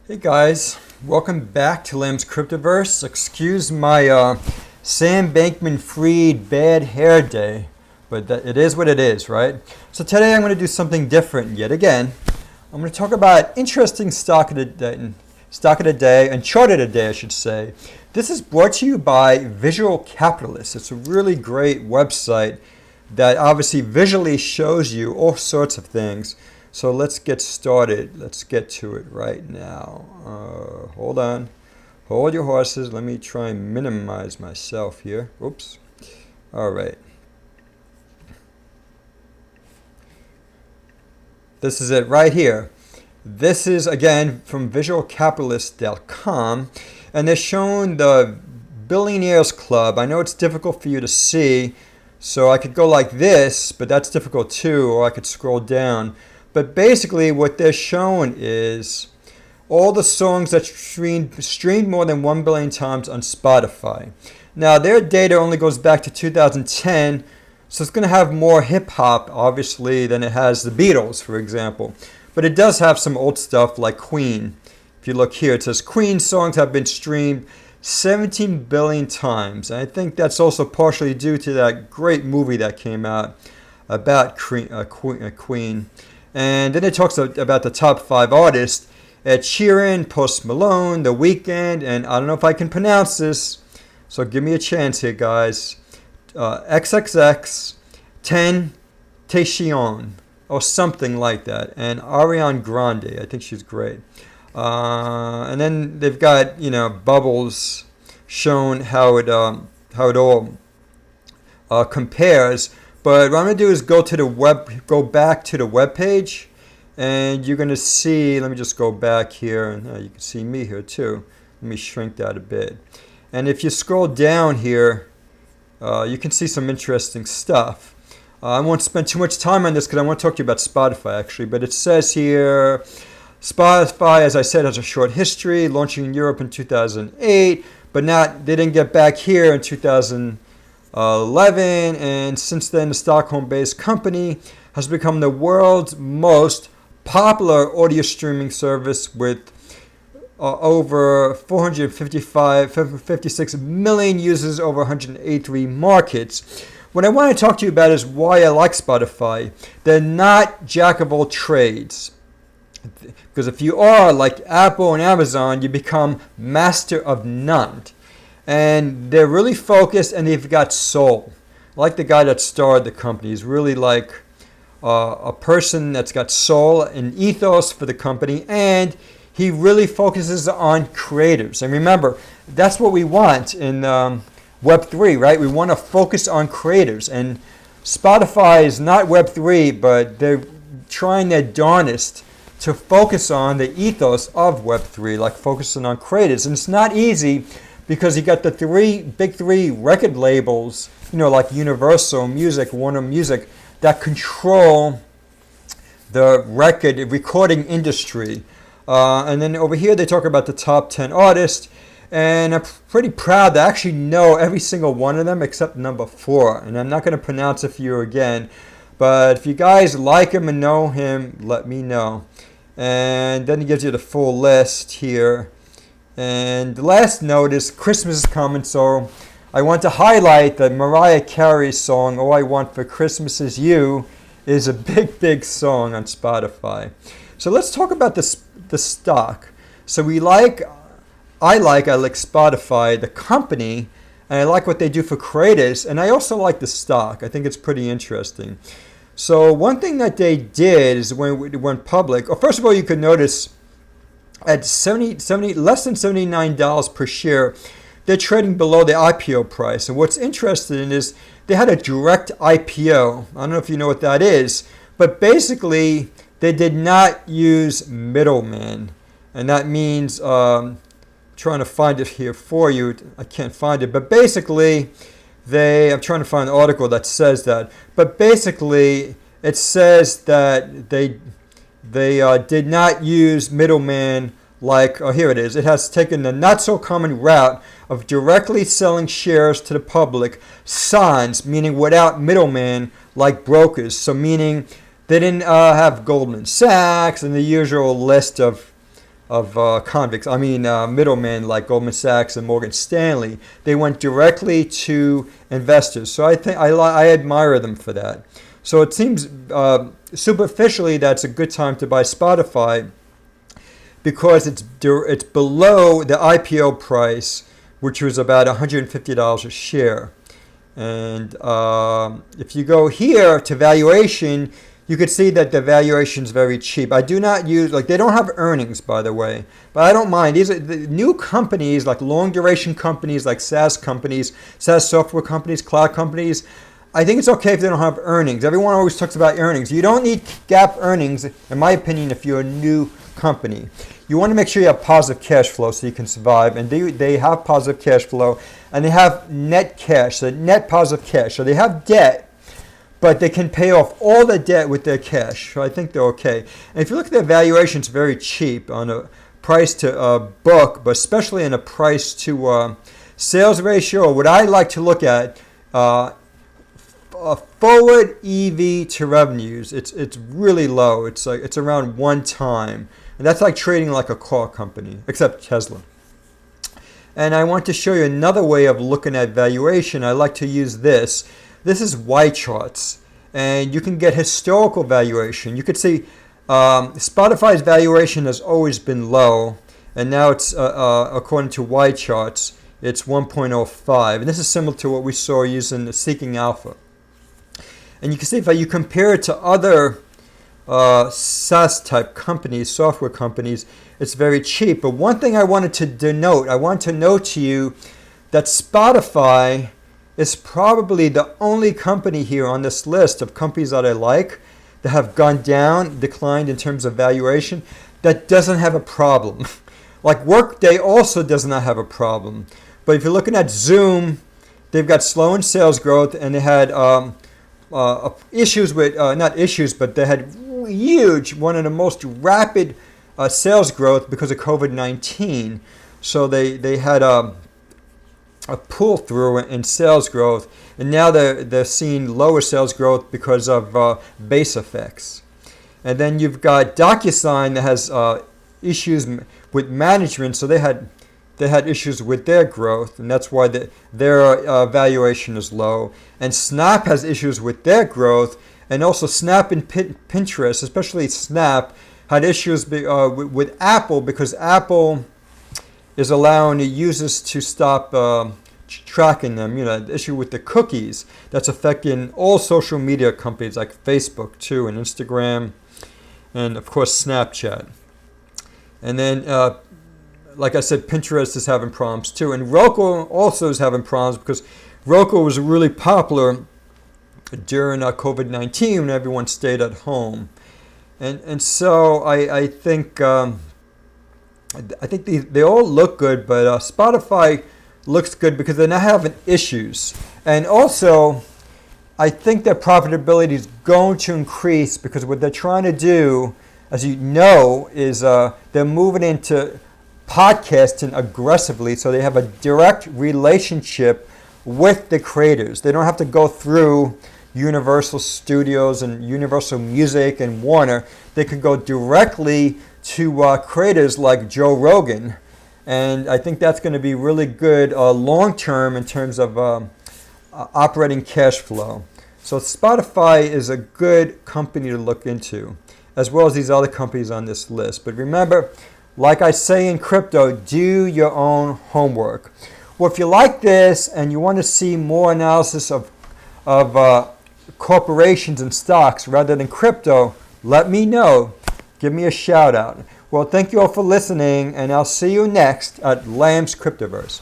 Hey guys, welcome back to Lam's Cryptoverse. Excuse my Sam Bankman-Fried bad hair day, but it is what it is, right? So today I'm going to do something different yet again. I'm going to talk about interesting stock of the day, and chart of the day, I should say. This is brought to you by Visual Capitalist. It's a really great website that obviously visually shows you all sorts of things. So let's get started. Let's get to it right now. Hold on. Hold your horses. Let me try and minimize myself here. Oops. All right. This is it right here. This is, again, from visualcapitalist.com. And they're showing the Billionaires Club. I know it's difficult for you to see. So I could go like this, but that's difficult too. Or I could scroll down. But basically what they're showing is all the songs that streamed more than 1 billion times on Spotify. Now their data only goes back to 2010, so it's going to have more hip hop obviously than it has the Beatles, for example. But it does have some old stuff like Queen. If you look here, it says Queen songs have been streamed 17 billion times. And I think that's also partially due to that great movie that came out about Queen. And then it talks about the top 5 artists: Ed Sheeran, Post Malone, The Weeknd, and I don't know if I can pronounce this, so give me a chance here, guys. XXX, Tentacion, or something like that, and Ariana Grande. I think she's great. And then they've got bubbles showing how it all compares. But what I'm going to do is go back to the web page, and you're going to see, let me just go back here, and you can see me here too. Let me shrink that a bit. And if you scroll down here, you can see some interesting stuff. I won't spend too much time on this because I want to talk to you about Spotify actually, but it says here, Spotify, as I said, has a short history, launching in Europe in 2008, but they didn't get back here in 2011, and since then the Stockholm-based company has become the world's most popular audio streaming service with over 456 million users over 183 markets. What I want to talk to you about is why I like Spotify. They're not jack of all trades. Because if you are like Apple and Amazon, you become master of none. And they're really focused, and they've got soul. Like the guy that started the company. He's really like a person that's got soul and ethos for the company, and he really focuses on creators. And remember, that's what we want in Web3, right? We want to focus on creators. And Spotify is not Web3, but they're trying their darnest to focus on the ethos of Web3, like focusing on creators. And it's not easy because you got the big three record labels, like Universal Music, Warner Music, that control the recording industry. And then over here they talk about the top 10 artists, and I'm pretty proud to actually know every single one of them except number 4. And I'm not going to pronounce it for you again, but if you guys like him and know him, let me know. And then he gives you the full list here. And the last note is Christmas is coming, so I want to highlight that Mariah Carey's song, All I Want for Christmas Is You, is a big song on Spotify. So let's talk about the stock. So I like Spotify, the company, and I like what they do for creators, and I also like the stock. I think it's pretty interesting. So one thing that they did is when it went public, first of all, you could notice at less than $79 per share, they're trading below the IPO price. And what's interesting is they had a direct IPO. I don't know if you know what that is, but basically they did not use middlemen. And that means, trying to find it here for you, I can't find it, but basically I'm trying to find an article that says that. But basically it says that they did not use middlemen like, here it is. It has taken the not so common route of directly selling shares to the public, sans, meaning without middlemen like brokers. So meaning they didn't have Goldman Sachs and the usual list of convicts. I mean, middlemen like Goldman Sachs and Morgan Stanley. They went directly to investors. So I admire them for that. So it seems superficially that's a good time to buy Spotify because it's below the IPO price, which was about $150 a share. And if you go here to valuation, you could see that the valuation is very cheap. I do not use, they don't have earnings, by the way, but I don't mind. These are the new companies, like long duration companies, like SaaS companies, SaaS software companies, cloud companies. I think it's okay if they don't have earnings. Everyone always talks about earnings. You don't need GAAP earnings, in my opinion, if you're a new company. You want to make sure you have positive cash flow so you can survive, and they have positive cash flow, and they have net cash, so net positive cash. So they have debt, but they can pay off all the debt with their cash. So I think they're okay. And if you look at their valuation, it's very cheap on a price to book, but especially in a price to sales ratio. What I like to look at, forward EV to revenues, it's really low. It's around 1 time. And that's like trading like a car company, except Tesla. And I want to show you another way of looking at valuation. I like to use this. This is Ycharts, and you can get historical valuation. You could see Spotify's valuation has always been low, and now it's, according to Ycharts, it's 1.05. And this is similar to what we saw using the Seeking Alpha. And you can see if you compare it to other SaaS type companies, software companies, it's very cheap. But one thing I wanted to denote, I want to note to you that Spotify is probably the only company here on this list of companies that I like that have gone down, declined in terms of valuation, that doesn't have a problem. Like Workday also does not have a problem. But if you're looking at Zoom, they've got slowing sales growth, and they had issues with, not issues, but they had huge, one of the most rapid sales growth because of COVID-19. So they had a pull through in sales growth, and now they're seeing lower sales growth because of base effects. And then you've got DocuSign that has issues with management, so they had issues with their growth, and that's why their valuation is low. And Snap has issues with their growth, and also Snap and Pinterest, especially Snap, had issues with Apple because Apple is allowing the users to stop tracking them. The issue with the cookies that's affecting all social media companies like Facebook too, and Instagram, and of course Snapchat. And then, like I said, Pinterest is having problems too, and Roku also is having problems because Roku was really popular during COVID-19 when everyone stayed at home, and so I think. I think they all look good, but Spotify looks good because they're not having issues. And also, I think their profitability is going to increase because what they're trying to do, as you know, is they're moving into podcasting aggressively, so they have a direct relationship with the creators. They don't have to go through Universal Studios and Universal Music and Warner. They can go directly to creators like Joe Rogan, and I think that's going to be really good long term in terms of operating cash flow. So Spotify is a good company to look into, as well as these other companies on this list. But remember, like I say in crypto, do your own homework. Well, if you like this and you want to see more analysis of corporations and stocks rather than crypto, let me know. Give me a shout out. Well, thank you all for listening, and I'll see you next at Lamb's Cryptoverse.